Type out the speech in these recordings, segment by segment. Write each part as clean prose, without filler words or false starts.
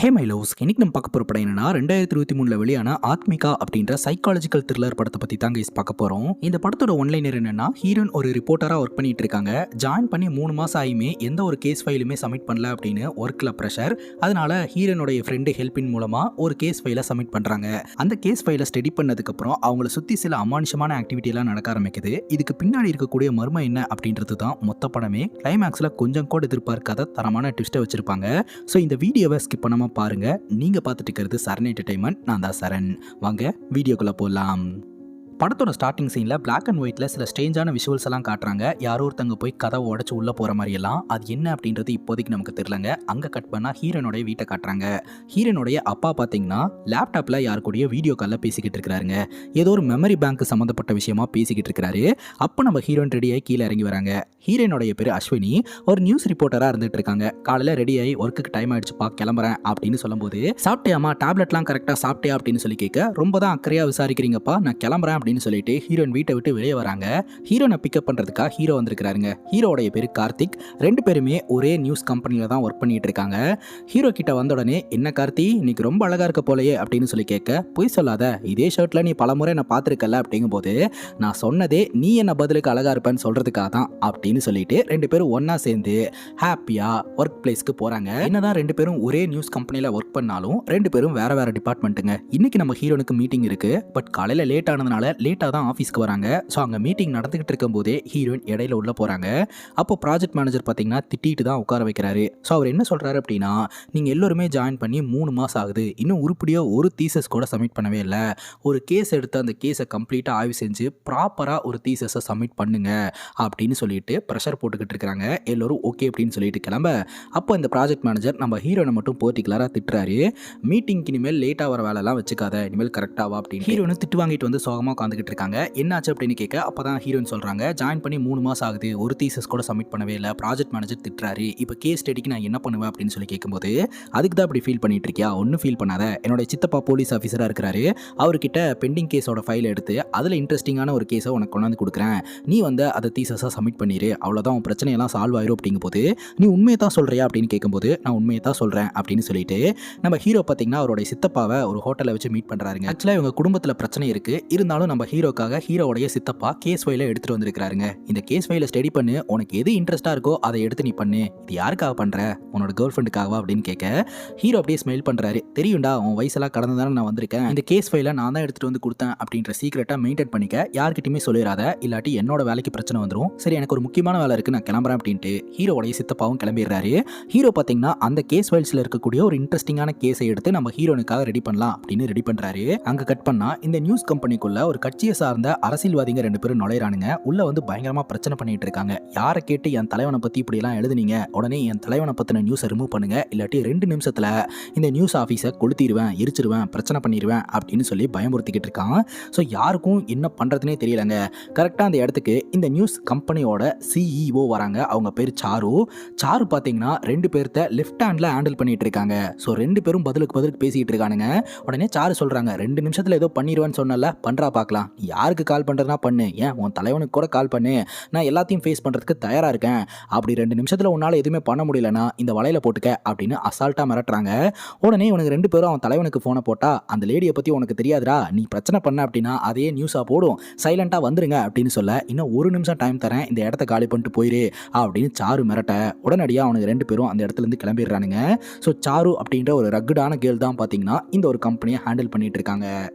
Hey my loves, இன்னைக்கு நம்ம பார்க்க போகிற படம் என்னன்னா 2023 வெளியான ஆத்மிகா அப்படின்ற சைக்காலஜிக்கல் த்ரில்லர் படத்தை பற்றி தாங்க பார்க்க போகிறோம். இந்த படத்தோட ஒன்லைனர் என்னன்னா, ஹீரோயின் ஒரு ரிப்போர்ட்டராக ஒர்க் பண்ணிட்டு இருக்காங்க. ஜாயின் பண்ணி 3 மாதம் ஆகியுமே எந்த ஒரு கேஸ் ஃபைலுமே சப்மிட் பண்ணல அப்படின்னு ஒர்க்கில் ப்ரெஷர். அதனால ஹீரோனுடைய ஃப்ரெண்டு ஹெல்ப்பின் மூலமாக ஒரு கேஸ் ஃபைலை சப்மிட் பண்ணுறாங்க. அந்த கேஸ் ஃபைலை ஸ்டடி பண்ணதுக்கப்புறம் அவங்கள சுற்றி சில அமானுஷமான ஆக்டிவிட்டியெல்லாம் நடக்க ஆரம்பிக்குது. இதுக்கு பின்னாடி இருக்கக்கூடிய மர்மம் என்ன அப்படின்றது தான் மொத்த படமே. கிளைமேக்ஸில் கொஞ்சம் கூட எதிர்பார்க்காத தரமான ட்விஸ்ட்டை வச்சிருப்பாங்க. ஸோ இந்த வீடியோவை ஸ்கிப் பண்ணாம பாருங்க. நீங்க பார்த்துட்டு இருக்கிறது சரண் என்டர்டைன்மெண்ட். நான் தான் சரண். வாங்க வீடியோக்குள்ள போலாம். படத்தோட ஸ்டார்டிங் சீனில் பிளாக் அண்ட் ஒயிட்டில் சில ஸ்ட்ரேஞ்சான விஷுவல்ஸ் எல்லாம் காட்டுறாங்க. யாரோ ஒருத்தங்க போய் கதவை உடச்சு உள்ளே போகிற மாதிரி எல்லாம். அது என்ன அப்படின்றது இப்போதைக்கு நமக்கு தெரியலங்க. அங்கே கட் பண்ணால் ஹீரோனுடைய வீட்டை காட்டுறாங்க. ஹீரோனுடைய அப்பா பார்த்தீங்கன்னா லேப்டாப்பில் யார் கூடயோ வீடியோ காலில் பேசிக்கிட்டு இருக்கிறாருங்க. ஏதோ ஒரு மெமரி பேங்க் சம்மந்தப்பட்ட விஷயமா பேசிக்கிட்டு இருக்கிறாரு. அப்போ நம்ம ஹீரோயின் ரெடியாகி கீழே இறங்கி வராங்க. ஹீரோனுடைய பேர் அஸ்வினி. ஒரு நியூஸ் ரிப்போர்ட்டராக இருந்துட்டு இருக்காங்க. காலையில் ரெடியாகி ஒர்க்குக்கு டைம் ஆயிடுச்சுப்பா, கிளம்புறேன் அப்படின்னு சொல்லும்போது, சாப்பிட்டியாமா, டேப்லெட்லாம் கரெக்டாக சாப்பிட்டியா அப்படின்னு சொல்லி கேட்க, ரொம்ப தான் அக்கறையாக விசாரிக்கிறீங்கப்பா, நான் கிளம்புறேன் அப்படின்னு சொல்லிட்டு ஹீரோயின் வீட்டை விட்டு வெளியே வராங்க. ஹீரோனை பிக்கப் பண்றதுக்காக ஹீரோ வந்திருக்காருங்க. ஹீரோடைய பேரு கார்த்திக். ரெண்டு பேருமே ஒரே நியூஸ் கம்பெனில தான் ஒர்க் பண்ணிட்டு இருக்காங்க. ஹீரோ கிட்ட வந்த உடனே, என்ன கார்த்தி, இன்னைக்கு ரொம்ப அழகா இருக்க போலயே அப்படின்னு சொல்லி கேட்க, பொய் சொல்லாத, இதே ஷர்ட்ல நீ பலமுறை நான் பார்த்துருக்கல அப்படிங்கும் போது, நான் சொன்னதே நீ என்ன பதிலுக்கு அழகா இருப்பேன்னு சொல்றதுக்காக தான் அப்படின்னு சொல்லிட்டு ரெண்டு பேரும் ஒன்னா சேர்ந்து ஹாப்பியா ஒர்க் பிளேஸ்க்கு போறாங்க. என்னதான் ரெண்டு பேரும் ஒரே நியூஸ் கம்பெனில ஒர்க் பண்ணாலும் ரெண்டு பேரும் வேற வேற டிபார்ட்மெண்ட்டுங்க. இன்னைக்கு நம்ம ஹீரோனுக்கு மீட்டிங் இருக்கு. பட் காலையில லேட் ஆனதுனால லேட்டாக தான் ஆஃபீஸ்க்கு வராங்க. ஸோ அங்கே மீட்டிங் நடந்துகிட்டு இருக்கும் போதே ஹீரோயின் இடையில உள்ள போகிறாங்க. அப்போ ப்ராஜெக்ட் மேனேஜர் பார்த்தீங்கன்னா திட்டிட்டு தான் உட்கார வைக்கிறாரு. ஸோ அவர் என்ன சொல்கிறாரு அப்படின்னா, நீங்கள் எல்லோருமே ஜாயின் பண்ணி 3 மாதம் ஆகுது, இன்னும் உருப்படியாக ஒரு தீசஸ் கூட சப்மிட் பண்ணவே இல்லை. ஒரு கேஸ் எடுத்து அந்த கேஸை கம்ப்ளீட்டாக ஆய்வு செஞ்சு ப்ராப்பராக ஒரு தீசஸை சப்மிட் பண்ணுங்க அப்படின்னு சொல்லிட்டு ப்ரெஷர் போட்டுக்கிட்டு இருக்கிறாங்க. எல்லோரும் ஓகே அப்படின்னு சொல்லிட்டு கிளம்ப, அப்போ இந்த ப்ராஜெக்ட் மேனேஜர் நம்ம ஹீரோனை மட்டும் பர்டிகுலராக திட்டுறாரு. மீட்டிங்க்கு இனிமேல் லேட்டாக வர வேலைலாம் வச்சுக்காத, இனிமேல் கரெக்டாக அப்படின்னு ஹீரோனு திட்டு வாங்கிட்டு வந்து சோகமாக உட்காந்துக்கிட்டு இருக்காங்க. என்னாச்சு அப்படின்னு கேட்க, அப்பதான் ஹீரோயின் சொல்றாங்க, ஜாயின் பண்ணி 3 மாசம் ஆகுது, ஒரு தீசஸ் கூட சப்மிட் பண்ணவே இல்லை, ப்ராஜெக்ட் மேனேஜர் திட்டுறாரு, இப்போ கேஸ் ஸ்டடிக்கு நான் என்ன பண்ணுவேன் அப்படின்னு சொல்லி கேட்கும்போது, அதுக்கு தான் அப்படி ஃபீல் பண்ணிட்டு இருக்கியா, ஒன்றும் ஃபீல் பண்ணாத, என்னோட சித்தப்பா போலீஸ் ஆஃபீஸராக இருக்கிறாரு, அவர்கிட்ட பெண்டிங் கேஸோட ஃபைல் எடுத்து அதில் இன்ட்ரெஸ்டிங்கான ஒரு கேஸை உனக்கு கொண்டாந்து கொடுக்குறேன், நீ வந்து அதை தீசஸாக சப்மிட் பண்ணிடு, அவ்வளோதான், உன் பிரச்சனையெல்லாம் சால்வ் ஆயிரும் அப்படிங்கும்போது, நீ உண்மையை தான் சொல்றியா அப்படின்னு கேட்கும்போது, நான் உண்மையை தான் சொல்கிறேன் அப்படின்னு சொல்லிட்டு நம்ம ஹீரோ பார்த்தீங்கன்னா அவருடைய சித்தப்பாவை ஒரு ஹோட்டலில் வச்சு மீட் பண்ணுறாருங்க. ஆக்சுவலாக இவங்க குடும்பத்தில் பிரச்சனை இருக்குது, இருந்தாலும் நம்ம ஹீரோக்காக ஹீரோடைய சித்தப்பா கேஸ் ஃபைலை எடுத்துட்டு வந்திருக்காருங்க. இந்த கேஸ் ஃபைலை ஸ்டடி பண்ணு, உனக்கு எது இன்ட்ரெஸ்டா இருக்கோ அதை எடுத்து நீ பண்ணு, இது யாருக்காக பண்ற, உன்னோட கேர்ள் ஃப்ரெண்டுக்காகவா அப்படின்னு கேட்க, ஹீரோ அப்படியே ஸ்மைல் பண்றாரு. தெரியும்டா, உன் வயசெல்லாம் கடந்து தானே நான் வந்திருக்கேன், இந்த கேஸ் ஃபைலை நான் தான் எடுத்துட்டு வந்து கொடுத்தேன் அப்படின்ற சீக்கிரட்டா மெயின்டைன் பண்ணிக்க, யார்கிட்டயுமே சொல்லிடாத, இல்லாட்டி என்னோட வேலைக்கு பிரச்சனை வந்துடும். சரி, எனக்கு ஒரு முக்கியமான வேலை இருக்கு, நான் கிளம்புறேன் அப்படின்ட்டு ஹீரோடைய சித்தப்பாவும் கிளம்பிடுறாரு. ஹீரோ பார்த்தீங்கன்னா அந்த கேஸ் ஃபைல்ஸ்ல இருக்கக்கூடிய ஒரு இன்ட்ரெஸ்டிங்கான கேஸை எடுத்து நம்ம ஹீரோனுக்காக ரெடி பண்ணலாம் அப்படின்னு ரெடி பண்றாரு. அங்க கட் பண்ணா இந்த நியூஸ் கம்பெனிக்குள்ள ஒரு கட்சியை சார்ந்த அரசியல்வாதிங்க 2 பேரும் நுழையிறானுங்க. உள்ள வந்து பயங்கரமா பிரச்சனை பண்ணிட்டு இருக்காங்க. யாரை கேட்டு என் தலைவனை பத்தி இப்படி எல்லாம் எழுதுனீங்க, உடனே என் தலைவனை பத்தின நியூஸை ரிமூவ் பண்ணுங்க, இல்லாட்டி 2 நிமிஷத்துல இந்த நியூஸ் ஆஃபீஸை கொளுத்திடுவேன், எரிச்சிருவேன், பிரச்சனை பண்ணிடுவேன் அப்படின்னு சொல்லி பயமுறுத்திக்கிட்டு இருக்கான். ஸோ யாருக்கும் என்ன பண்றதுனே தெரியலங்க. கரெக்டாக அந்த இடத்துக்கு இந்த நியூஸ் கம்பெனியோட சிஇஓ வராங்க. அவங்க பேர் சாரு. சாரு பார்த்தீங்கன்னா 2 பேர்த்த லெஃப்ட் ஹேண்ட்ல ஹேண்டில் பண்ணிட்டு இருக்காங்க. ஸோ 2 பேரும் பதிலுக்கு பேசிக்கிட்டு இருக்கானுங்க. உடனே சாரு சொல்றாங்க, 2 நிமிஷத்துல ஏதோ பண்ணிடுவேன்னு சொன்னல, பண்றா பார்க்கலாம், யாருக்கு கால் பண்றதுனா பண்ணு, ஏன் உன் தலைவனுக்கு கூட கால் பண்ணு, நான் எல்லாத்தையும் ஃபேஸ் பண்ணுறதுக்கு தயாராக இருக்கேன், அப்படி 2 நிமிஷத்தில் உன்னால் எதுவுமே பண்ண முடியலன்னா இந்த வலையில போட்டுக்க அப்படின்னு அசால்ட்டாக மிரட்டுறாங்க. உடனே இவனுக்கு 2 பேரும் அவன் தலைவனுக்கு ஃபோனை போட்டா, அந்த லேடியை பற்றி உனக்கு தெரியாதுடா, நீ பிரச்சனை பண்ண அப்படின்னா அதையே நியூஸாக போடும், சைலண்டாக வந்துருங்க அப்படின்னு சொல்ல, இன்னும் 1 நிமிஷம் டைம் தரேன், இந்த இடத்த காலி பண்ணிட்டு போயிரு அப்படின்னு சாரு மிரட்ட, உடனடியாக அவனுக்கு 2 பேரும் அந்த இடத்துலேருந்து கிளம்பிடுறானுங்க. ஸோ சாரு அப்படின்ற ஒரு ரக்குடான கேர்ள் தான் பார்த்தீங்கன்னா இந்த ஒரு கம்பெனியை ஹேண்டில் பண்ணிட்டு இருக்காங்க.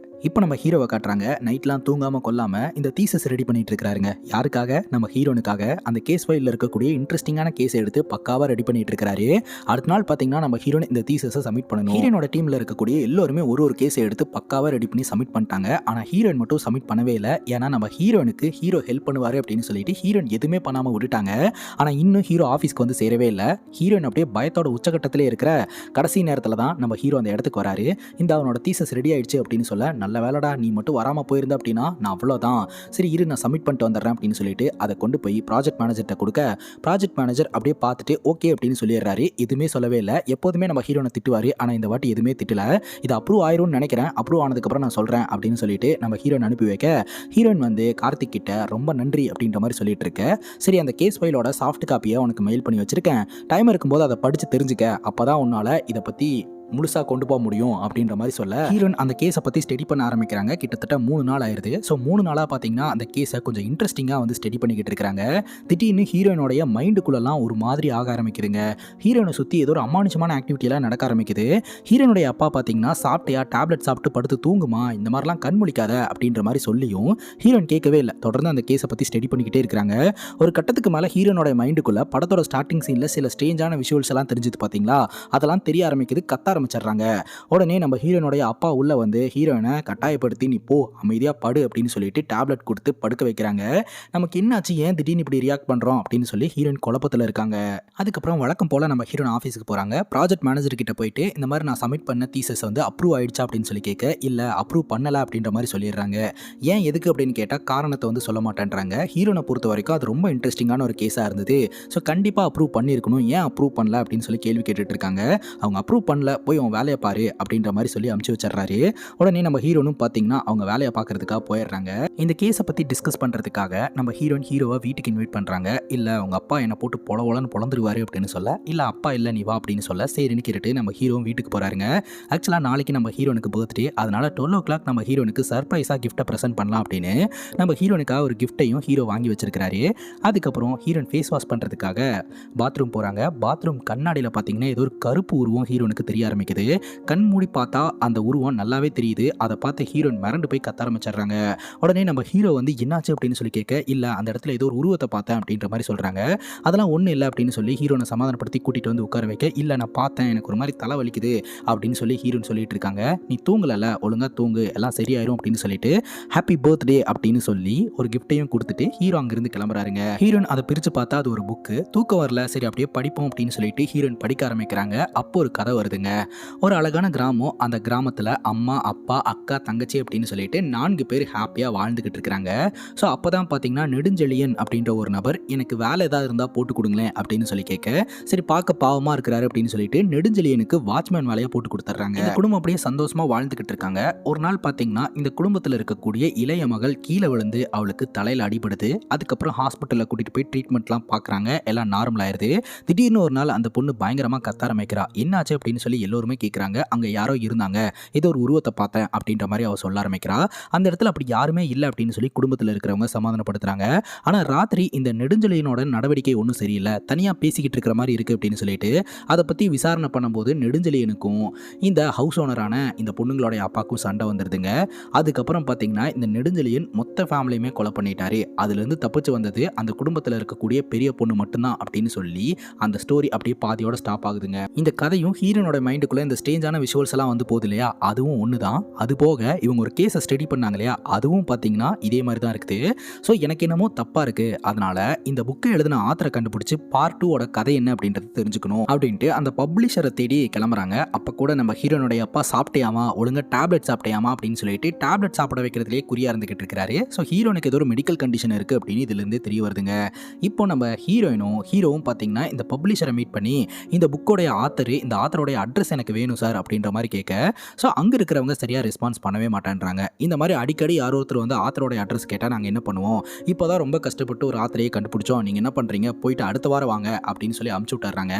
இப்போ நம்ம ஹீரோவை காட்டுறாங்க. நைட்லாம் தூங்காமல் கொல்லாமல் இந்த தீசஸ் ரெடி பண்ணிட்டு இருக்கிறாருங்க. யாருக்காக? நம்ம ஹீரோனுக்காக. அந்த கேஸ் ஃபைலில் இருக்கக்கூடிய இன்ட்ரெஸ்டிங்கான கேஸ் எடுத்து பக்காவாக ரெடி பண்ணிட்டு இருக்கிறாரு. அடுத்த நாள் பார்த்தீங்கன்னா நம்ம ஹீரோன் இந்த தீசஸை சப்மிட் பண்ணணும். ஹீரோனோட டீமில் இருக்கக்கூடிய எல்லோருமே ஒரு கேஸை எடுத்து பக்காவாக ரெடி பண்ணி சப்மிட் பண்ணிட்டாங்க. ஆனால் ஹீரோயின் மட்டும் சப்மிட் பண்ணவே இல்லை. ஏன்னா நம்ம ஹீரோனுக்கு ஹீரோ ஹெல்ப் பண்ணுவார் அப்படின்னு சொல்லிட்டு ஹீரோயின் எதுவுமே பண்ணாமல் விட்டுட்டாங்க. ஆனால் இன்னும் ஹீரோ ஆஃபீஸ்க்கு வந்து சேரவே இல்லை. ஹீரோயின் அப்படியே பயத்தோட உச்சகட்டத்திலே இருக்கிற கடைசி நேரத்தில் தான் நம்ம ஹீரோ அந்த இடத்துக்கு வராரு. இந்த அவனோட தீசஸ் ரெடி ஆயிடுச்சு அப்படின்னு சொல்ல, நல்ல வேலைடா, நீ மட்டும் வராமல் போயிருந்த அப்படின்னா நான் அவ்வளோதான், சரி இரு நான் சப்மிட் பண்ணிட்டு வந்துடுறேன் அப்படின்னு சொல்லிட்டு அதை கொண்டு போய் ப்ராஜெக்ட் மேனேஜர்கிட்ட கொடுக்க, ப்ராஜெக்ட் மேனேஜர் அப்படியே பார்த்துட்டு ஓகே அப்படின்னு சொல்லிடுறாரு. எதுவுமே சொல்லவே இல்லை. எப்போதுமே நம்ம ஹீரோனை திட்டுவார், ஆனால் இந்த வாட்டி எதுவுமே திட்டல. இது அப்ரூவ் ஆயிரும்னு நினைக்கிறேன், அப்ரூவ் ஆனதுக்கப்புறம் நான் சொல்கிறேன் அப்படின்னு சொல்லிட்டு நம்ம ஹீரோயின் அனுப்பி வைக்க, ஹீரோயின் வந்து கார்த்திக் கிட்ட ரொம்ப நன்றி அப்படின்ற மாதிரி சொல்லிட்டு இருக்க, சரி அந்த கேஸ் ஃபைலோட சாஃப்ட் காப்பியை உனக்கு மெயில் பண்ணி வச்சிருக்கேன், டைம் இருக்கும்போது அதை படித்து தெரிஞ்சுக்க, அப்போ தான் உன்னால் இதை பற்றி முழுசாக கொண்டு போக முடியும் அப்படின்ற மாதிரி சொல்ல ஹீரோயின் அந்த கேஸை பற்றி ஸ்டடி பண்ண ஆரம்பிக்கிறாங்க. கிட்டத்தட்ட 3 நாள் ஆயிருது. ஸோ 3 நாளாக பார்த்தீங்கன்னா அந்த கேஸை கொஞ்சம் இன்ட்ரெஸ்டிங்காக வந்து ஸ்டடி பண்ணிக்கிட்டு இருக்காங்க. திடீர்னு ஹீரோயினோடைய மைண்டுக்குள்ளெல்லாம் ஒரு மாதிரி ஆக ஆரம்பிக்குதுங்க. ஹீரோயினை சுற்றி ஏதோ ஒரு அமானுஷமான ஆக்டிவிட்டியெல்லாம் நடக்க ஆரம்பிக்குது. ஹீரோனுடைய அப்பா பார்த்தீங்கன்னா சாப்பிட்டியா, டேப்லெட் சாப்பிட்டு படுத்து தூங்குமா, இந்த மாதிரிலாம் கண் முழிக்காத அப்படின்ற மாதிரி சொல்லியும் ஹீரோயின் கேட்கவே இல்லை. தொடர்ந்து அந்த கேஸை பற்றி ஸ்டடி பண்ணிக்கிட்டே இருக்கிறாங்க. ஒரு கட்டத்துக்கு மேலே ஹீரோனோட மைண்டுக்குள்ள படத்தோட ஸ்டார்டிங் சீனில் சில ஸ்ட்ரேஞ்சான விஷுவல்ஸ் எல்லாம் தெரிஞ்சது பார்த்தீங்களா, அதெல்லாம் தெரிய ஆரம்பிக்குது. கத்த ஆரம்பிச்சிடுறாங்க. உடனே நம்ம ஹீரோனுடைய அப்பா உள்ள வந்து ஹீரோயினை கட்டாயப்படுத்தி நீ போ, அமைதியாக படு அப்படின்னு சொல்லிட்டு டேப்லெட் கொடுத்து படுக்க வைக்கிறாங்க. நமக்கு என்னாச்சு, ஏன் திடீர்னு இப்படி ரியாக்ட் பண்ணுறோம் அப்படின்னு சொல்லி ஹீரோயின் குழப்பத்தில் இருக்காங்க. அதுக்கப்புறம் வழக்கம் போல் நம்ம ஹீரோயின் ஆஃபீஸுக்கு போகிறாங்க. ப்ராஜெக்ட் மேனேஜர் கிட்ட போயிட்டு இந்த மாதிரி நான் சப்மிட் பண்ண தீசஸ் வந்து அப்ரூவ் ஆயிடுச்சா அப்படின்னு சொல்லி கேட்க, இல்லை அப்ரூவ் பண்ணலை அப்படின்ற மாதிரி சொல்லிடுறாங்க. ஏன் எதுக்கு அப்படின்னு கேட்டால் காரணத்தை வந்து சொல்ல மாட்டேன்றாங்க. ஹீரோனை பொறுத்த வரைக்கும் அது ரொம்ப இன்ட்ரெஸ்டிங்கான ஒரு கேஸாக இருந்தது. ஸோ கண்டிப்பாக அப்ரூவ் பண்ணியிருக்கணும், ஏன் அப்ரூவ் பண்ணல அப்படின்னு சொல்லி கேள்வி கேட்டுட்டு இருக்காங்க. அவங்க அப்ரூவ் பண்ணல, போய் அவன் வேலையை பாரு அப்படின்ற மாதிரி சொல்லி அமுச்சு வச்சிடறாரு. உடனே நம்ம ஹீரோனும் பார்த்தீங்கன்னா அவங்க வேலையை பார்க்கறதுக்காக போயிடுறாங்க. இந்த கேஸை பற்றி டிஸ்கஸ் பண்ணுறதுக்காக நம்ம ஹீரோவை வீட்டுக்கு இன்வைட் பண்ணுறாங்க. இல்லை அவங்க அப்பா என்னை போட்டு பொலன்னு பொழந்துருவாரு அப்படின்னு சொல்ல, இல்லை அப்பா இல்லை நீ வா அப்படின்னு சொல்ல, சரின்னு கேட்டுட்டு நம்ம ஹீரோவும் வீட்டுக்கு போகிறாருங்க. ஆக்சுவலாக நாளைக்கு நம்ம ஹீரோனுக்கு பர்த்டே, அதனால 12 o'clock நம்ம ஹீரோனுக்கு சர்ப்ரைஸாக கிஃப்ட்டை ப்ரெசென்ட் பண்ணலாம் அப்படின்னு நம்ம ஹீரோனுக்காக ஒரு கிஃப்ட்டையும் ஹீரோ வாங்கி வச்சிருக்கிறாரு. அதுக்கப்புறம் ஹீரோயின் ஃபேஸ் வாஷ் பண்ணுறதுக்காக பாத்ரூம் போகிறாங்க. பாத்ரூம் கண்ணாடியில் பார்த்தீங்கன்னா ஏதோ ஒரு கருப்பு உருவம் ஹீரோனுக்கு தெரிய ஆரம்பிக்குது. கண் மூடி பார்த்தா அந்த உருவம் நல்லாவே தெரியுது. அதை பார்த்து ஹீரோயின் மிரண்டு போய் கத்த ஆரம்பிச்சிடுறாங்க. உடனே நம்ம ஹீரோ வந்து என்னாச்சு அப்படின்னு சொல்லி கேட்க, இல்லை அந்த இடத்துல ஏதோ ஒரு உருவத்தை பார்த்தேன் அப்படின்ற மாதிரி சொல்கிறாங்க. அதெல்லாம் ஒன்றும் இல்லை அப்படின்னு சொல்லி ஹீரோனை சமாதானப்படுத்தி கூட்டிகிட்டு வந்து உட்கார வைக்க, இல்லை நான் பார்த்தேன், எனக்கு ஒரு மாதிரி தலை வலிக்குது அப்படின்னு சொல்லி ஹீரோயின் சொல்லிட்டு இருக்காங்க. நீ தூங்கலல்ல, ஒழுங்காக தூங்கு, எல்லாம் சரியாயிரும் அப்படின்னு சொல்லிட்டு ஹாப்பி பர்த்டே அப்படின்னு சொல்லி ஒரு கிஃப்ட்டையும் கொடுத்துட்டு ஹீரோ அங்கிருந்து கிளம்புறாருங்க. ஹீரோயின் அதை பிரித்து பார்த்தா அது ஒரு புக்கு. தூக்கம் வரல, சரி அப்படியே படிப்போம் அப்படின்னு சொல்லிட்டு ஹீரோயின் படிக்க ஆரம்பிக்கிறாங்க. அப்போ ஒரு கதை வருதுங்க. ஒரு அழகான கிராமம். அந்த கிராமத்தில் அம்மா, அப்பா, அக்கா, தங்கச்சி அப்படின்னு சொல்லிட்டு 4 பேர் ஹாப்பியாக வாழ்ந்துகிட்டு இருக்கிறாங்க. ஸோ அப்போ தான் பார்த்தீங்கன்னா நெடுஞ்செழியன் அப்படின்ற ஒரு நபர் எனக்கு வேலை ஏதாவது இருந்தால் போட்டு கொடுங்களேன் அப்படின்னு சொல்லி கேட்க, சரி பார்க்க பாவமாக இருக்கிறாரு அப்படின்னு சொல்லிட்டு நெடுஞ்செழியனுக்கு வாட்ச்மேன் வேலையை போட்டு கொடுத்துட்றாங்க. இந்த குடும்பம் அப்படியே சந்தோஷமாக வாழ்ந்துகிட்டு இருக்காங்க. ஒரு நாள் பார்த்தீங்கன்னா இந்த குடும்பத்தில் இருக்கக்கூடிய இளைய மகள் கீழே விழுந்து அவளுக்கு தலையில் அடிபடுது. அதுக்கப்புறம் ஹாஸ்பிட்டலில் கூட்டிகிட்டு போய் ட்ரீட்மெண்ட்லாம் பார்க்குறாங்க. எல்லாம் நார்மல் ஆயிடுது. திடீர்னு ஒரு நாள் அந்த பொண்ணு பயங்கரமாக கத்த ஆரம்பிக்கிறா. என்னாச்சு அப்படின்னு சொல்லி எல்லோருமே கேட்குறாங்க. அங்கே யாரோ இருந்தாங்க, ஏதோ ஒரு உருவத்தை பார்த்தேன் அப்படின்ற மாதிரி அவள் சொல்ல ஆரம்பிக்கிறா. அந்த இடத்துல அப்படி யாருமே இல்லை அப்படின்னு சொல்லி குடும்பத்தில் இருக்கிறவங்க சமாதானப்படுத்துறாங்க. ஆனால் ராத்திரி இந்த நெடுஞ்செழியனோட நடவடிக்கை ஒன்றும் சரியில்லை, தனியாக பேசிக்கிட்டு இருக்கிற மாதிரி இருக்குது அப்படின்னு சொல்லிட்டு அதை பற்றி விசாரணை பண்ணும்போது நெடுஞ்செழியனுக்கும் இந்த ஹவுஸ் ஓனரான இந்த பொண்ணுங்களுடைய அப்பாவுக்கும் சண்டை வந்துடுதுங்க. அதுக்கப்புறம் பார்த்தீங்கன்னா இந்த நெடுஞ்செழியன் மொத்த ஃபேமிலியுமே கொலை பண்ணிட்டாரு. அதுலேருந்து தப்பிச்சு வந்தது அந்த குடும்பத்தில் இருக்கக்கூடிய பெரிய பொண்ணு மட்டும்தான் அப்படின்னு சொல்லி அந்த ஸ்டோரி அப்படியே பாதியோட ஸ்டாப் ஆகுதுங்க. இந்த கதையும் ஹீரோனோட மைண்டுக்குள்ளே இந்த ஸ்டேஞ்சான விஷுவல்ஸ் எல்லாம் வந்து போகுது இல்லையா, அதுவும் ஒன்று தான். அது போக இவங்க ஒரு கேஸை ஸ்டடி பண்ணாங்க இல்லையா, அதுவும் பார்த்தீங்கன்னா இதே மாதிரி தான் இருக்குது. ஸோ எனக்கு என்னமோ தப்பாக இருக்குது, அதனால இந்த புக்கை எழுதின ஆத்தரை கண்டுபிடிச்சி பார்ட் 2 கதை என்ன அப்படின்றது தெரிஞ்சுக்கணும் அப்படின்ட்டு அந்த பப்ளிஷரை தேடி கிளம்புறாங்க. அப்போ கூட நம்ம ஹீரோனுடைய அப்பா சாப்பிட்டேயாமா, ஒழுங்காக டேப்லெட் சாப்பிட்டேயாமா அப்படின்னு சொல்லிட்டு டேப்லெட் சாப்பிட வைக்கிறதுலேயே குறியா இருந்துகிட்டு இருக்கிறாரு. ஸோ ஹீரோனுக்கு ஏதோ ஒரு மெடிக்கல் கண்டிஷன் இருக்குது அப்படின்னு இதுலேருந்து தெரிய வருதுங்க. இப்போ நம்ம ஹீரோவும் பார்த்தீங்கன்னா இந்த பப்ளிஷரை மீட் பண்ணி இந்த புக்கோடைய ஆத்தர், இந்த ஆத்தரோடைய அட்ரஸ் எனக்கு வேணும் சார் அப்படின்ற மாதிரி கேட்க, ஸோ அங்கே இருக்கிறவங்க சரியாக ரெஸ்பான்ஸ் பண்ணவே மாட்டேன்றாங்க. இந்த மாதிரி அடிக்கடி யாரோ ஒருத்தர் வந்து ஆத்தரோடைய அட்ரஸ் கேட்டால் நாங்கள் என்ன பண்ணுவோம், இப்போ தான் ரொம்ப கஷ்டப்பட்டு ஒரு ஆத்தரையே கண்டுபிடிச்சோம், நீங்கள் என்ன பண்ணுறீங்க, போயிட்டு அடுத்த வாரம் வாங்க அப்படின்னு சொல்லி அமுச்சு விட்டுறாங்க.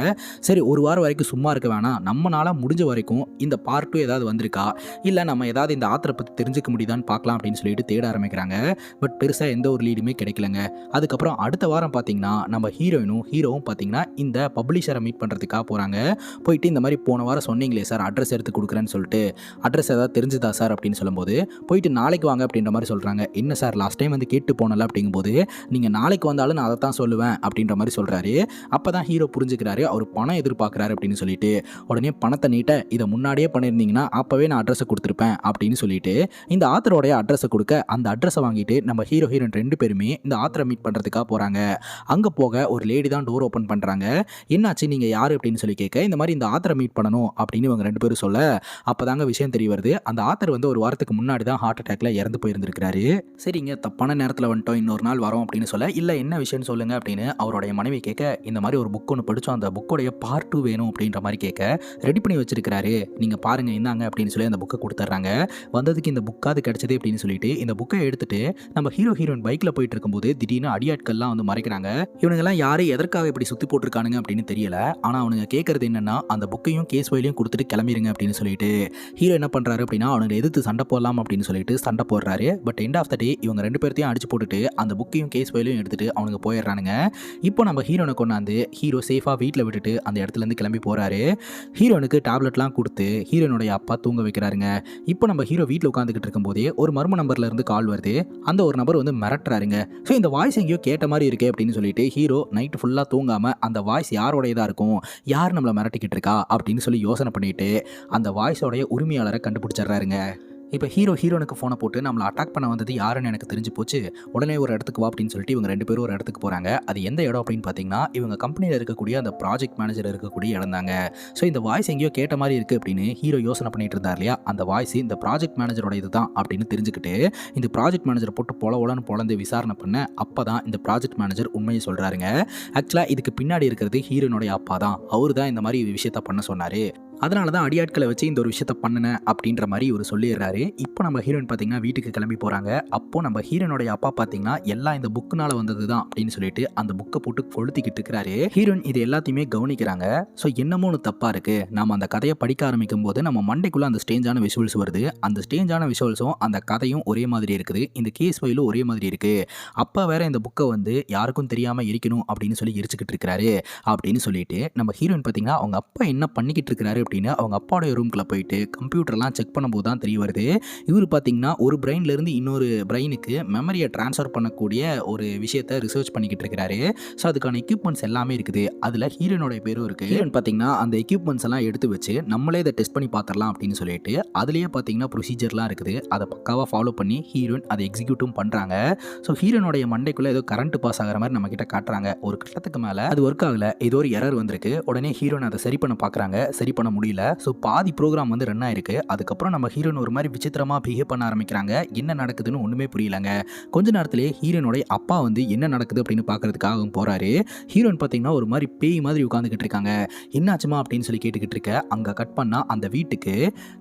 சரி ஒரு வாரம் வரைக்கும் சும்மா இருக்க வேணாம், நம்மளால முடிஞ்ச வரைக்கும் இந்த பார்ட் 2 ஏதாவது வந்திருக்கா, இல்லை நம்ம ஏதாவது இந்த ஆத்தரை பற்றி தெரிஞ்சுக்க முடியுதான்னு பார்க்கலாம் அப்படின்னு சொல்லிட்டு தேட ஆரம்பிக்கிறாங்க. பட் பெருசாக எந்த ஒரு லீடுமே கிடைக்கலங்க. அதுக்கப்புறம் அடுத்த வாரம் பார்த்தீங்கன்னா நம்ம ஹீரோவும் பார்த்தீங்கன்னா இந்த பப்ளிஷரை மீட் பண்ணுறதுக்காக போகிறாங்க. போயிட்டு இந்த மாதிரி போன வாரம் சொன்னீங்களே சார் அட்ரஸ் எடுத்து கொடுக்குறேன்னு சொல்லிட்டு, அட்ரஸ் ஏதாவது தெரிஞ்சுதா சார் அப்படின்னு சொல்லும்போது, போயிட்டு நாளைக்கு வாங்க அப்படின்ற மாதிரி சொல்கிறாங்க. என்ன சார் லாஸ்ட் டைம் வந்து கேட்டு போனல அப்படிங்கும்போது, நீங்கள் நாளைக்கு வந்தாலும் நான் அதை தான் சொல்லுவேன் அப்படின்ற மாதிரி சொல்கிறாரு. அப்போ தான் ஹீரோ புரிஞ்சுக்கிறாரு அவர் பணம் எதிர்பார்க்குறாரு அப்படின்னு சொல்லிட்டு, உடனே பணத்தை நீட்ட இதை முன்னாடியே பண்ணியிருந்தீங்கன்னா அப்போவே நான் அட்ரஸை கொடுத்துருப்பேன் அப்படின்னு சொல்லிட்டு இந்த ஆத்தரோடைய அட்ரஸை கொடுக்க, அந்த அட்ரஸை வாங்கிட்டு நம்ம ஹீரோயின் 2 பேருமே இந்த ஆத்தரை மீட் பண்ணுறதுக்காக போகிறாங்க. அங்கே போக ஒரு லேடி தான் டோர் ஓப்பன் பண்ணுறாங்க. என்னாச்சு நீங்கள் யார் அப்படின்னு சொல்லி கேட்க, இந்த மாதிரி இந்த ஆத்தரை மீட் பண்ணணும் அப்படின்னு இவங்க 2 பேரும் சொல்ல, அப்போ தாங்க விஷயம் தெரிய வருது. அந்த ஆத்தர் வந்து ஒரு வாரத்துக்கு முன்னாடி தான் ஹார்ட் அட்டாக்ல இறந்து போயிருந்திருக்கிறாரு. சரிங்க தப்பான நேரத்தில் வந்துட்டோம், இன்னொரு நாள் வரோம் அப்படின்னு சொல்ல, இல்லை என்ன விஷயம்னு சொல்லுங்க அப்படின்னு அவருடைய மனைவி கேட்க, இந்த மாதிரி ஒரு புக் ஒன்று படித்தோம், அந்த புக்கோடைய பார்ட் 2 வேணும் அப்படின்ற மாதிரி கேட்க, ரெடி பண்ணி வச்சிருக்கிறாரு, நீங்கள் பாருங்கள் இந்தாங்க அப்படின்னு சொல்லி அந்த புக்கை கொடுத்துட்றாங்க. வந்ததுக்கு இந்த புக்காது கிடைச்சது அப்படின்னு சொல்லிட்டு இந்த புக்கை எடுத்துட்டு நம்ம ஹீரோயின் பைக்கில் போயிட்டு இருக்கும்போது திடீர்னு அடியாட்கள்லாம் வந்து மறைக்கிறாங்க. இவனுங்கெல்லாம் யாரு எதற்காக இப்படி சுற்றி போட்டிருக்கானுங்க அப்படின்னு தெரியல. ஆனால் அவனுங்க கேட்கறது என்னன்னா அந்த புக்கையும் கேஸ் ஃபைலையும் கொடுத்துட்டு கிளம்பிடுங்க அப்படின்னு சொல்லிட்டு ஹீரோ என்ன பண்ணுறாரு அப்படின்னா அவனுக்கு எதிர்த்து சண்டை போடலாம் அப்படின்னு சொல்லிட்டு சண்டை போடுறாரு. பட் எண்ட் ஆஃப் த டே இவங்க 2 பேர்த்தையும் அடிச்சு போட்டுட்டு அந்த புக்கையும் கேஸ் ஃபைலையும் எடுத்துட்டு அவனுக்கு போயிடுறானுங்க. இப்போ நம்ம ஹீரோனை கொண்டாந்து ஹீரோ சேஃபாக வீட்டில் விட்டுட்டு அந்த இடத்துலேருந்து கிளம்பி போகிறாரு. ஹீரோனுக்கு டேப்லெட்லாம் கொடுத்து ஹீரோனுடைய அப்பா தூங்க வைக்கிறாருங்க. இப்போ நம்ம ஹீரோ வீட்டில் உட்காந்துக்கிட்டு இருக்கும்போதே ஒரு மர்ம நம்பர்லேருந்து கால் வருது. அந்த ஒரு நபர் வந்து மிரட்டுறாருங்க. ஸோ இந்த வாய்ஸ் எங்கேயோ கேட்ட மாதிரி இருக்கே அப்படின்னு சொல்லிட்டு ஹீரோ நைட்டு ஃபுல்லாக தூங்காமல் அந்த வாய்ஸ் யாரோடையதாக இருக்கும், யார் நம்மளை மிரட்டிக்கிட்டு இருக்கா அப்படின்னு சொல்லி யோசனை பண்ணிட்டு அந்த வாய்ஸோடைய உரிமையாளரை கண்டுபிடிச்சிடுறாருங்க. இப்போ ஹீரோனுக்கு ஃபோனை போட்டு நம்மளை அட்டாக் பண்ண வந்தது யாருன்னு எனக்கு தெரிஞ்சு போச்சு, உடனே ஒரு இடத்துக்கு வா அப்படின்னு சொல்லிட்டு இவங்க 2 பேரும் ஒரு இடத்துக்கு போகிறாங்க. அது எந்த இடம் அப்படின்னு பார்த்தீங்கன்னா இவங்க கம்பெனியில் இருக்கக்கூடிய அந்த ப்ராஜெக்ட் மேனேஜர் இருக்கக்கூடிய இடம் தாங்க. ஸோ இந்த வாய்ஸ் எங்கேயோ கேட்ட மாதிரி இருக்குது அப்படின்னு ஹீரோ யோசனை பண்ணிட்டு இருந்தார் இல்லையா, அந்த வாய்ஸ் இந்த ப்ராஜெக்ட் மேனேஜரோட இது தான் அப்படின்னு தெரிஞ்சுக்கிட்டு இந்த ப்ராஜெக்ட் மேனேஜரை போட்டு பொலந்து விசாரணை பண்ண அப்போ தான் இந்த ப்ராஜெக்ட் மேனேஜர் உண்மையை சொல்கிறாருங்க. ஆக்சுவலாக இதுக்கு பின்னாடி இருக்கிறது ஹீரோனுடைய அப்பா தான். அவர் தான் இந்த மாதிரி விஷயத்த பண்ண சொன்னார். அதனால தான் அடியாட்களை வச்சு இந்த ஒரு விஷயத்த பண்ணினேன் அப்படின்ற மாதிரி இவர் சொல்லிடுறாரு. இப்போ நம்ம ஹீரோயின் பார்த்தீங்கன்னா வீட்டுக்கு கிளம்பி போகிறாங்க. அப்போது நம்ம ஹீரோனுடைய அப்பா பார்த்தீங்கன்னா எல்லாம் இந்த புக்குனால் வந்தது தான் அப்படின்னு சொல்லிட்டு அந்த புக்கை போட்டு கொளுத்திக்கிட்டு இருக்கிறாரு. ஹீரோயின் இது எல்லாத்தையுமே கவனிக்கிறாங்க. ஸோ என்னமோ ஒன்று தப்பாக இருக்குது, நம்ம அந்த கதையை படிக்க ஆரம்பிக்கும் போது நம்ம மண்டைக்குள்ளே அந்த ஸ்டேஞ்சான விஷுவல்ஸ் வருது. அந்த ஸ்டேஞ்சான விஷுவல்ஸும் அந்த கதையும் ஒரே மாதிரி இருக்குது, இந்த கேஸ் ஃபைலும் ஒரே மாதிரி இருக்குது. அப்பா வேற இந்த புக்கை வந்து யாருக்கும் தெரியாமல் எரிக்கணும் அப்படின்னு சொல்லி எரிச்சுக்கிட்டு இருக்கிறாரு அப்படின்னு சொல்லிட்டு நம்ம ஹீரோயின் பார்த்தீங்கன்னா அவங்க அப்பா என்ன பண்ணிக்கிட்டு இருக்கிறாரு அப்படின்னு அவங்க அப்பாவுடைய ரூம்குள்ளே போயிட்டு கம்ப்யூட்டர்லாம் செக் பண்ணும்போது தான் தெரிய வருது. இவர் பார்த்தீங்கன்னா ஒரு பிரெயின்லேருந்து இன்னொரு பிரெயினுக்கு மெமரியை ட்ரான்ஸ்ஃபர் பண்ணக்கூடிய ஒரு விஷயத்தை ரிசர்ச் பண்ணிக்கிட்டு இருக்கிறாரு. ஸோ அதுக்கான எக்யூப்மெண்ட்ஸ் எல்லாமே இருக்குது. அதில் ஹீரோனுடைய பேரும் இருக்குது. ஹீரோன் பார்த்தீங்கன்னா அந்த எக்யூப்மெண்ட்ஸ் எல்லாம் எடுத்து வச்சு நம்மளே இதை டெஸ்ட் பண்ணி பார்த்துடலாம் அப்படின்னு சொல்லிட்டு அதுலேயே பார்த்தீங்கன்னா ப்ரொசீஜர்லாம் இருக்குது. அதை பக்காவாக ஃபாலோ பண்ணி ஹீரோயின் அதை எக்ஸிக்யூட்டும் பண்ணுறாங்க. ஸோ ஹீரோனுடைய மண்டைக்குள்ளே ஏதோ கரண்ட் பாஸ் ஆகிற மாதிரி நம்ம கிட்ட காட்டுறாங்க. ஒரு கட்டத்துக்கு மேலே அது ஒர்க் ஆகலை, ஏதோ ஒரு எரர் வந்திருக்கு. உடனே ஹீரோன் அதை சரி பண்ண பார்க்குறாங்க, சரி பண்ண முடியல. ஸோ பாதி ப்ரோக்ராம் வந்து ரன் ஆயிருக்கு. அதுக்கப்புறம் நம்ம ஹீரோன் ஒரு மாதிரி விசித்திரமாக பிஹேவ் பண்ண ஆரம்பிக்கிறாங்க. என்ன நடக்குதுன்னு ஒன்றுமே புரியலங்க. கொஞ்ச நேரத்திலேயே ஹீரோனுடைய அப்பா வந்து என்ன நடக்குது அப்படின்னு பார்க்கறதுக்காக போகிறாரு. ஹீரோன் பார்த்தீங்கன்னா ஒரு மாதிரி பேய் மாதிரி உட்காந்துக்கிட்டு இருக்காங்க. என்னாச்சுமா அப்படின்னு சொல்லி கேட்டுக்கிட்டு இருக்க. அங்கே கட் பண்ணால் அந்த வீட்டுக்கு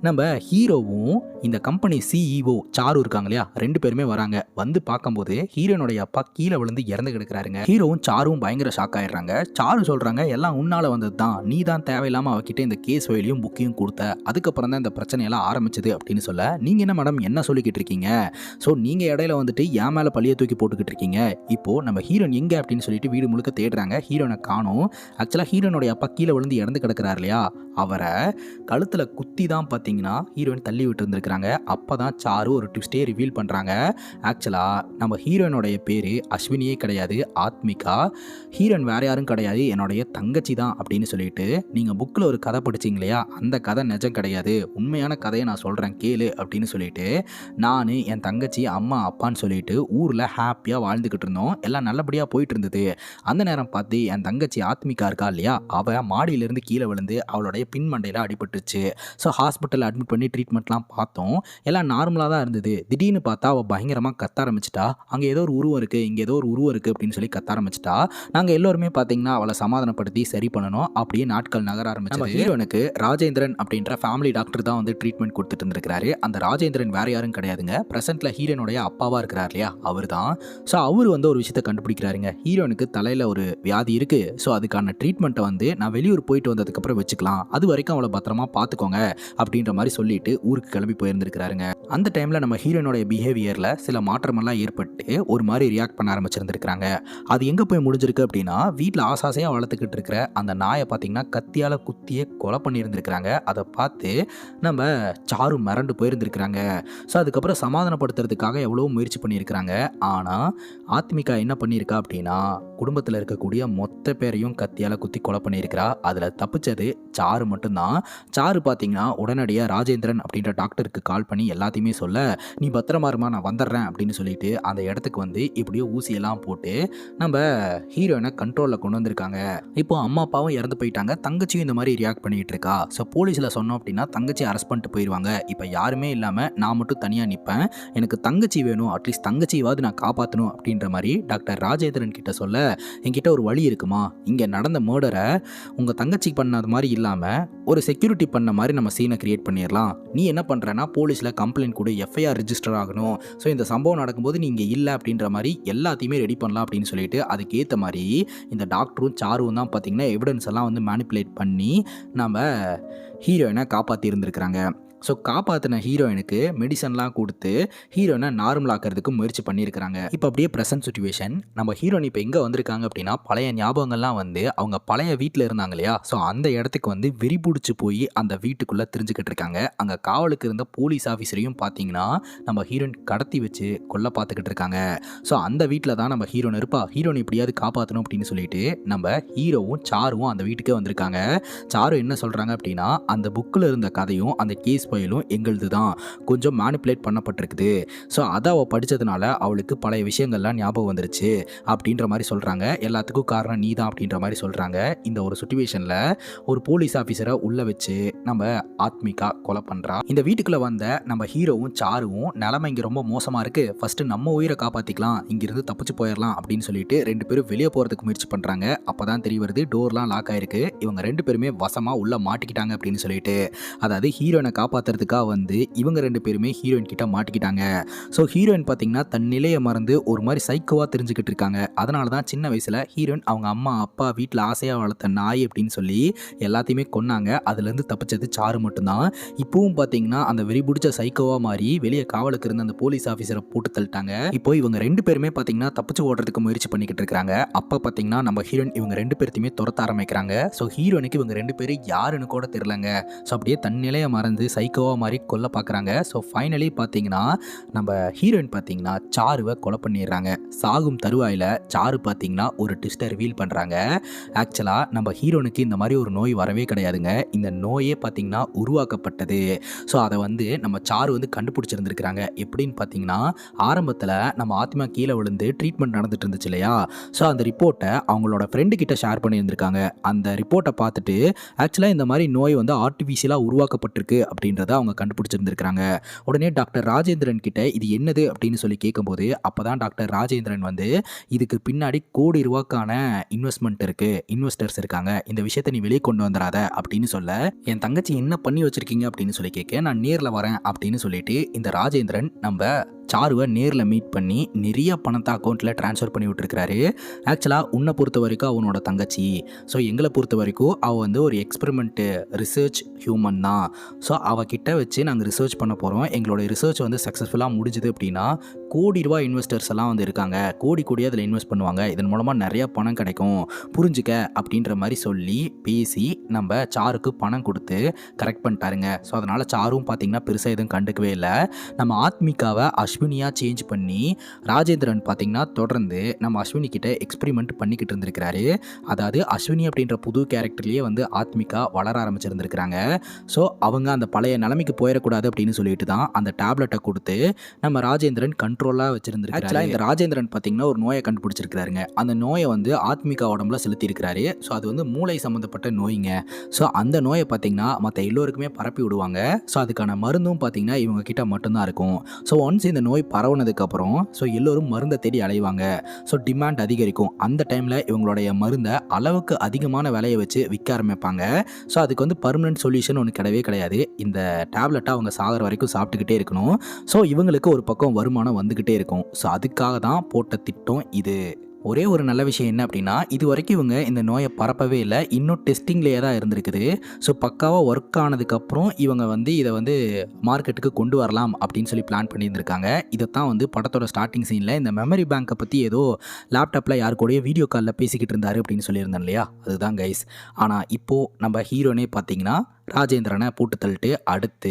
நம்ம ஹீரோவும் இந்த கம்பெனி சிஇஓ சாரு இருக்காங்க இல்லையா, 2 பேருமே வராங்க. வந்து பார்க்கும்போது ஹீரோனுடைய அப்பா கீழே விழுந்து இறந்து கிடக்குறாருங்க. ஹீரோவும் சாரும் பயங்கர ஷாக் ஆயிடுறாங்க. சாரு சொல்கிறாங்க எல்லாம் உன்னால வந்தது தான், நீ தான் தேவையில்லாமல் அவகிட்ட இந்த கேஸ் ஃபைலையும் புக்கையும் கொடுத்த, அதுக்கப்புறம் தான் இந்த பிரச்சனையெல்லாம் ஆரம்பிச்சது அப்படின்னு சொல்ல, நீங்கள் என்ன மேடம் என்ன சொல்லிக்கிட்டு இருக்கீங்க, ஸோ நீங்கள் இடையில வந்துட்டு என் மேலே பழிய தூக்கி போட்டுக்கிட்டு இருக்கீங்க. இப்போது நம்ம ஹீரோன் எங்கே அப்படின்னு சொல்லிட்டு வீடு முழுக்க தேடுறாங்க. ஹீரோனை காணோம். ஆக்சுவலாக ஹீரோனுடைய அப்பா கீழே விழுந்து இறந்து கிடக்கிறார் இல்லையா, அவரை கழுத்தில் குத்தி தான் பார்த்தீங்கன்னா ஹீரோயின் தள்ளி விட்டு இருந்திருக்கிறாங்க. அப்போ தான் சாரு ஒரு ட்விஸ்டே ரிவீல் பண்ணுறாங்க. ஆக்சுவலாக நம்ம ஹீரோயினுடைய பேர் அஸ்வினியே கிடையாது, ஆத்மிகா. ஹீரோயின் வேறு யாரும் கிடையாது, என்னுடைய தங்கச்சி தான் அப்படின்னு சொல்லிட்டு, நீங்கள் புக்கில் ஒரு கதை படிச்சிங்க இல்லையா, அந்த கதை நிஜம் கிடையாது, உண்மையான கதையை நான் சொல்கிறேன் கேளு அப்படின்னு சொல்லிட்டு நான் என் தங்கச்சி அம்மா அப்பான்னு சொல்லிட்டு ஊரில் ஹாப்பியாக வாழ்ந்துக்கிட்டு இருந்தோம். எல்லாம் நல்லபடியாக போயிட்டு இருந்தது. அந்த நேரம் பார்த்து என் தங்கச்சி ஆத்மிகா இருக்கா இல்லையா, அவள் மாடியிலேருந்து கீழே விழுந்து அவளுடைய பின்மண்டையில் அடிபட்டுருச்சு. ஸோ ஹாஸ்பிட்டலில் அட்மிட் பண்ணி ட்ரீட்மெண்ட்லாம் பார்த்தோம். எல்லாம் நார்மலாக தான் இருந்தது. திடீர்னு பார்த்தா அவள் பயங்கரமாக கத்த ஆரம்பிச்சிட்டா. அங்கே ஏதோ ஒரு உருவம் இருக்குது, இங்கே ஏதோ ஒரு உருவம் இருக்குது அப்படின்னு சொல்லி கத்த ஆரம்பிச்சிட்டா. நாங்கள் எல்லோருமே பார்த்தீங்கன்னா அவளை சமாதானப்படுத்தி சரி பண்ணணும். அப்படியே நாட்கள் நகர ஆரம்பிச்சு ஹீரோனுக்கு ராஜேந்திரன் அப்படின்ற ஃபேமிலி டாக்டர் தான் வந்து ட்ரீட்மெண்ட் கொடுத்துட்டு இருந்திருக்காரு. அந்த ராஜேந்திரன் வேற யாரும் கிடையாதுங்க, பிரசன்ட்ல ஹீரோனுடைய அப்பாவா இருக்கிறார் இல்லையா, அவர் தான். ஸோ அவர் வந்து ஒரு விஷயத்தை கண்டுபிடிக்கிறாருங்க. ஹீரோனுக்கு தலையில் ஒரு வியாதி இருக்கு, ஸோ அதுக்கான ட்ரீட்மெண்ட்டை வந்து நான் வெளியூர் போயிட்டு வந்ததுக்கப்புறம் வச்சுக்கலாம், அது வரைக்கும் அவளை பத்திரமா பார்த்துக்கோங்க அப்படின்ற மாதிரி சொல்லிட்டு ஊருக்கு கிளம்பி போயிருந்திருக்கிறாருங்க. அந்த டைமில் நம்ம ஹீரோனுடைய பிஹேவியரில் சில மாற்றமெல்லாம் ஏற்பட்டு ஒரு மாதிரி ரியாக்ட் பண்ண ஆரம்பிச்சிருந்துருக்காங்க. அது எங்கே போய் முடிஞ்சிருக்கு அப்படின்னா, வீட்டில் ஆசாசையாக வளர்த்துக்கிட்டு இருக்கிற அந்த நாயை பார்த்தீங்கன்னா கத்தியால் குத்தியே கொலை பண்ணியிருந்திருக்கிறாங்க. அதை பார்த்து நம்ம சாரு மிரண்டு போயிருந்திருக்கிறாங்க. ஸோ அதுக்கப்புறம் சமாதானப்படுத்துறதுக்காக எவ்வளோ முயற்சி பண்ணியிருக்கிறாங்க. ஆனால் ஆத்மிகா என்ன பண்ணியிருக்கா அப்படின்னா, குடும்பத்தில் இருக்கக்கூடிய மொத்த பேரையும் கத்தியால் குத்தி கொலை பண்ணியிருக்கிறா. அதில் தப்பிச்சது சாரு மட்டும்தான். சாரு பார்த்தீங்கன்னா உடனடியாக ராஜேந்திரன் அப்படின்ற டாக்டருக்கு கால் பண்ணி எல்லாத்தையுமே சொல்ல, நீ பத்திரமா இருமா நான் வந்துடுறேன் அப்படின்னு சொல்லிட்டு அந்த இடத்துக்கு வந்து இப்படியோ ஊசியெல்லாம் போட்டு நம்ம ஹீரோயினை கண்ட்ரோலில் கொண்டு வந்திருக்காங்க. இப்போ அம்மா அப்பாவும் இறந்து போயிட்டாங்க, தங்கச்சியும் இந்த மாதிரி ரியாக்ட் பண்ணிட்டு இருக்கா. ஸோ போலீஸில் சொன்னோம் அப்படின்னா தங்கச்சி அரெஸ்ட் பண்ணிட்டு போயிடுவாங்க. இப்போ யாருமே இல்லாமல் நான் மட்டும் தனியாக நிற்பேன், எனக்கு தங்கச்சி வேணும், அட்லீஸ்ட் தங்கச்சியாவது நான் காப்பாற்றணும் அப்படின்ற மாதிரி டாக்டர் ராஜேந்திரன் கிட்ட சொல்ல, என்கிட்ட ஒரு வழி இருக்குமா, இங்கே நடந்த மர்டரை உங்கள் தங்கச்சி பண்ணது மாதிரி இல்லாமல் ஒரு செக்யூரிட்டி பண்ண மாதிரி நம்ம சீனை கிரியேட் பண்ணிடலாம். நீ என்ன பண்ணுறேன்னா போலீஸில் கம்ப்ளைண்ட் கொடு, எஃப்ஐஆர் ரிஜிஸ்டர் ஆகணும். ஸோ இந்த சம்பவம் நடக்கும்போது நீ இங்கே இல்லை அப்படின்ற மாதிரி எல்லாத்தையுமே ரெடி பண்ணலாம் அப்படின்னு சொல்லிட்டு அதுக்கேற்ற மாதிரி இந்த டாக்டரும் சாருவும் தான் பார்த்திங்கன்னா எவிடன்ஸ் எல்லாம் வந்து மேனிப்புலேட் பண்ணி நம்ம ஹீரோயினை காப்பாற்றி இருந்திருக்கிறாங்க. ஸோ காப்பாற்றின ஹீரோயினுக்கு மெடிசன்லாம் கொடுத்து ஹீரோயினை நார்மல் ஆக்கிறதுக்கு முயற்சி பண்ணியிருக்கிறாங்க. இப்போ அப்படியே ப்ரெசன்ட் சுச்சுவேஷன், நம்ம ஹீரோயின் இப்போ எங்கே வந்திருக்காங்க அப்படின்னா பழைய ஞாபகங்கள்லாம் வந்து அவங்க பழைய வீட்டில் இருந்தாங்க இல்லையா, ஸோ அந்த இடத்துக்கு வந்து வெறி பிடிச்சி போய் அந்த வீட்டுக்குள்ளே தெரிஞ்சுக்கிட்டு இருக்காங்க. அங்கே காவலுக்கு இருந்த போலீஸ் ஆஃபீஸரையும் பார்த்தீங்கன்னா நம்ம ஹீரோயின் கடத்தி வச்சு கொல்ல பார்த்துக்கிட்டு இருக்காங்க. ஸோ அந்த வீட்டில் தான் நம்ம ஹீரோயின் இருப்பா. ஹீரோயின் எப்படியாவது காப்பாற்றணும் அப்படின்னு சொல்லிட்டு நம்ம ஹீரோவும் சாருவும் அந்த வீட்டுக்கே வந்திருக்காங்க. சாரு என்ன சொல்கிறாங்க அப்படின்னா அந்த புக்கில் இருந்த கதையும் அந்த கேஸ் ஃபைலும் எங்களுது தான், கொஞ்சம் மேனிப்புலேட் பண்ணப்பட்டிருக்குது. ஸோ அதை அவள் படித்ததுனால அவளுக்கு பழைய விஷயங்கள்லாம் ஞாபகம் வந்துருச்சு அப்படின்ற மாதிரி சொல்கிறாங்க. எல்லாத்துக்கும் காரணம் நீ தான் அப்படின்ற மாதிரி சொல்கிறாங்க. இந்த ஒரு சுச்சுவேஷனில் ஒரு போலீஸ் ஆஃபீஸரை உள்ளே வச்சு நம்ம ஆத்மிகா கொலை பண்ணுறா. இந்த வீட்டுக்குள்ளே வந்த நம்ம ஹீரோவும் சாருவும் நிலைமை இங்கே ரொம்ப மோசமாக இருக்குது, ஃபஸ்ட்டு நம்ம உயிரை காப்பாற்றிக்கலாம், இங்கிருந்து தப்பிச்சு போயிடலாம் அப்படின்னு சொல்லிட்டு 2 பேரும் வெளியே போகிறதுக்கு முயற்சி பண்ணுறாங்க. அப்போ தான் தெரிய வருது டோர்லாம் லாக் ஆகிருக்கு, இவங்க 2 பேருமே வசமாக உள்ளே மாட்டிக்கிட்டாங்க அப்படின்னு சொல்லிட்டு. அதாவது ஹீரோயினை காப்பாற்றுறதுக்காக வந்து இவங்க 2 பேருமே ஹீரோயின் கிட்ட மாட்டிக்கிட்டாங்க. ஸோ ஹீரோயின் பார்த்தீங்கன்னா தன் நிலையை மறந்து ஒரு மாதிரி சைக்கோவாக தெரிஞ்சுக்கிட்டு இருக்காங்க. அதனால தான் சின்ன வயசில் ஹீரோயின் அவங்க அம்மா அப்பா வீட்டில் ஆசையாக வளர்த்த நாய் அப்படின்னு சொல்லி எல்லாத்தையுமே கொன்னாங்க. அதுலேருந்து தப்பிச்சது சாரு மட்டும்தான். இப்போவும் பார்த்தீங்கன்னா அந்த வெறி பிடிச்ச சைக்கோவாக மாறி வெளியே காவலுக்கு இருந்த அந்த போலீஸ் ஆஃபீஸரை போட்டு தள்ளிட்டாங்க. இப்போ இவங்க 2 பேருமே பார்த்தீங்கன்னா தப்பிச்சு ஓடுறதுக்கு முயற்சி பண்ணிக்கிட்டு இருக்காங்க. அப்போ பார்த்தீங்கன்னா நம்ம ஹீரோயின் இவங்க 2 பேர்த்தையுமே துரத்த ஆரம்பிக்கிறாங்க. ஸோ ஹீரோனுக்கு இவங்க 2 பேரும் யாருன்னு கூட தெரியலங்க. ஸோ அப்படியே தன் நிலையை மறந்து சைக்கோவா மாதிரி கொல்ல பார்க்குறாங்க. ஸோ ஃபைனலி பார்த்தீங்கன்னா நம்ம ஹீரோயின் பார்த்தீங்கன்னா சாருவை கொலை பண்ணிடுறாங்க. சாகும் தருவாயில் சாரு பார்த்தீங்கன்னா ஒரு ட்விஸ்ட்டை ரிவீல் பண்ணுறாங்க. ஆக்சுவலாக நம்ம ஹீரோனுக்கு இந்த மாதிரி ஒரு நோய் வரவே கிடையாதுங்க. இந்த நோயே பார்த்தீங்கன்னா உருவாக்கப்பட்டது. ஸோ அதை வந்து நம்ம சாரு வந்து கண்டுபிடிச்சிருந்துருக்கிறாங்க. எப்படின்னு பார்த்தீங்கன்னா ஆரம்பத்தில் நம்ம ஆத்மா கீழே விழுந்து ட்ரீட்மெண்ட் நடந்துட்டு இருந்துச்சு இல்லையா, ஸோ அந்த ரிப்போர்ட்டை அவங்களோட ஃப்ரெண்டு கிட்ட ஷேர் பண்ணியிருந்திருக்காங்க. அந்த ரிப்போர்ட்டை பார்த்துட்டு ஆக்சுவலாக இந்த மாதிரி நோய் வந்து ஆர்டிஃபிஷியலாக உருவாக்கப்பட்டிருக்கு அப்படின்றத அவங்க கண்டுபிடிச்சிருந்திருக்கிறாங்க. உடனே டாக்டர் ராஜேந்திரன் கிட்ட இது என்னது அப்படின்னு சொல்லி கேட்கும்போது அப்போ தான் டாக்டர் ராஜேந்திரன் வந்து இதுக்கு பின்னாடி கோடி ரூபாய்க்கான இன்வெஸ்ட்மெண்ட் இருக்குது, இன்வெஸ்டர்ஸ் இருக்காங்க, இந்த விஷயத்தை நீ வெளியே கொண்டு வந்துடாத அப்படின்னு சொல்ல, என் தங்கச்சி என்ன பண்ணி வச்சிருக்கீங்க அப்படின்னு சொல்லி கேட்க நான் நேரில் வரேன் அப்படின்னு சொல்லிட்டு இந்த ராஜேந்திரன் நம்ம சாருவை நேரில் மீட் பண்ணி நிறைய பணத்தை அக்கௌண்ட்டில் ட்ரான்ஸ்ஃபர் பண்ணி விட்டுருக்கிறாரு. ஆக்சுவலாக உன்னை பொறுத்த வரைக்கும் அவனோட தங்கச்சி, ஸோ எங்களை பொறுத்த வரைக்கும் அவள் வந்து ஒரு எக்ஸ்பெரிமெண்ட்டு ரிசர்ச் ஹியூமன் தான். ஸோ அவகிட்ட வச்சு நாங்கள் ரிசர்ச் பண்ண போகிறோம். எங்களோட ரிசர்ச் வந்து சக்ஸஸ்ஃபுல்லாக முடிஞ்சுது அப்படின்னா கோடி ரூபா இன்வெஸ்டர்ஸ் எல்லாம் வந்து இருக்காங்க, கோடி அதில் இன்வெஸ்ட் பண்ணுவாங்க, இதன் மூலமாக நிறையா பணம் கிடைக்கும், புரிஞ்சுக்க அப்படின்ற மாதிரி சொல்லி பேசி நம்ம சாருக்கு பணம் கொடுத்து கரெக்ட் பண்ணிட்டாருங்க. ஸோ அதனால் சாரும் பார்த்திங்கன்னா பெருசாக எதுவும் கண்டுக்கவே இல்லை. நம்ம ஆத்மிகாவை அஸ்வினியாக சேஞ்ச் பண்ணி ராஜேந்திரன் பார்த்திங்கன்னா தொடர்ந்து நம்ம அஸ்வினி கிட்ட எக்ஸ்பெரிமெண்ட் பண்ணிக்கிட்டு இருந்திருக்கிறாரு. அதாவது அஸ்வினி அப்படின்ற புது கேரக்டர்லேயே வந்து ஆத்மிகா வளர ஆரம்பிச்சிருந்துருக்கிறாங்க. ஸோ அவங்க அந்த பழைய நிலைமைக்கு போயிடக்கூடாது அப்படின்னு சொல்லிட்டு தான் அந்த டேப்லெட்டை கொடுத்து நம்ம ராஜேந்திரன் கண்ட்ரோலாக வச்சிருந்துருக்காரு. ஆக்சுவலாக இந்த ராஜேந்திரன் பார்த்திங்கன்னா ஒரு நோயை கண்டுபிடிச்சிருக்கிறாருங்க. அந்த நோயை வந்து ஆத்மிகா உடம்புல செலுத்தியிருக்கிறாரு. ஸோ அது வந்து மூளை சம்மந்தப்பட்ட நோய்ங்க. ஸோ அந்த நோயை பார்த்திங்கன்னா மற்ற எல்லோருக்குமே பரப்பி விடுவாங்க. ஸோ அதுக்கான மருந்தும் பார்த்திங்கன்னா இவங்க கிட்ட மட்டும்தான் இருக்கும். ஸோ ஒன்ஸ் இந்த நோய் பரவுனதுக்கப்புறம் ஸோ எல்லோரும் மருந்தை தேடி அலைவாங்க. ஸோ டிமாண்ட் அதிகரிக்கும். அந்த டைமில் இவங்களுடைய மருந்தை அளவுக்கு அதிகமான விலையை வச்சு விற்க ஆரம்பிப்பாங்க. ஸோ அதுக்கு வந்து பர்மனன்ட் சொல்யூஷன் ஒன்று கிடையாது. இந்த டேப்லெட்டை அவங்க சாகிற வரைக்கும் சாப்பிட்டுக்கிட்டே இருக்கணும். ஸோ இவங்களுக்கு ஒரு பக்கம் வருமானம் வந்துக்கிட்டே இருக்கும். ஸோ அதுக்காக தான் போட்ட திட்டம் இது. ஒரே ஒரு நல்ல விஷயம் என்ன அப்படின்னா இது வரைக்கும் இவங்க இந்த நோயை பரப்பவே இல்லை, இன்னும் டெஸ்டிங்லேயே தான் இருந்திருக்குது. ஸோ பக்காவாக ஒர்க் ஆனதுக்கப்புறம் இவங்க வந்து இதை வந்து மார்க்கெட்டுக்கு கொண்டு வரலாம் அப்படின்னு சொல்லி பிளான் பண்ணியிருந்திருக்காங்க. இதைத்தான் வந்து படத்தோட ஸ்டார்டிங் சீனில் இந்த மெமரி பேங்கை பற்றி ஏதோ லேப்டாப்பில் யாரு கூடயோ வீடியோ காலில் பேசிக்கிட்டு இருந்தார் அப்படின்னு சொல்லியிருந்தேன் இல்லையா, அதுதான் கைஸ். ஆனால் இப்போது நம்ம ஹீரோனே பார்த்தீங்கன்னா ராஜேந்திரனை போட்டு தள்ளிட்டு அடுத்து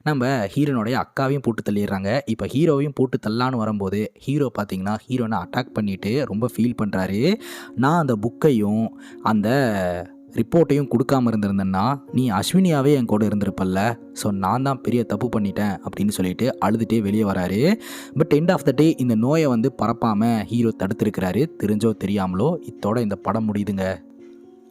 நம்ம ஹீரோனுடைய அக்காவையும் போட்டு தள்ளிடுறாங்க. இப்போ ஹீரோவையும் போட்டு தள்ளான்னு வரும்போது ஹீரோ பார்த்தீங்கன்னா ஹீரோனை அட்டாக் பண்ணிவிட்டு ரொம்ப ஃபீல் பண்ணுறாரு. நான் அந்த புக்கையும் அந்த ரிப்போர்ட்டையும் கொடுக்காமல் இருந்திருந்தேன்னா நீ அஸ்வினியாவே என் கூட இருந்திருப்பல்ல, ஸோ நான் தான் பெரிய தப்பு பண்ணிட்டேன் அப்படின்னு சொல்லிட்டு அழுதுகிட்டே வெளியே வராரு. பட் எண்ட் ஆஃப் த டே இந்த நோயை வந்து பரப்பாமல் ஹீரோ தடுத்துருக்கிறாரு, தெரிஞ்சோ தெரியாமலோ. இதோட இந்த படம் முடியுதுங்க.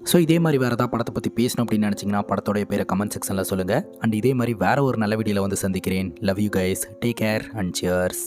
ஸோ இதே மாதிரி வேறு ஏதாவது படத்தை பற்றி பேசணும் அப்படின்னு நினச்சிங்கன்னா படத்தோடைய பேரை கமெண்ட் செக்ஷனில் சொல்லுங்கள். அண்ட் இதே மாதிரி வேறு ஒரு நல்ல வீடியோவில் வந்து சந்திக்கிறேன். Love you guys, take care and cheers.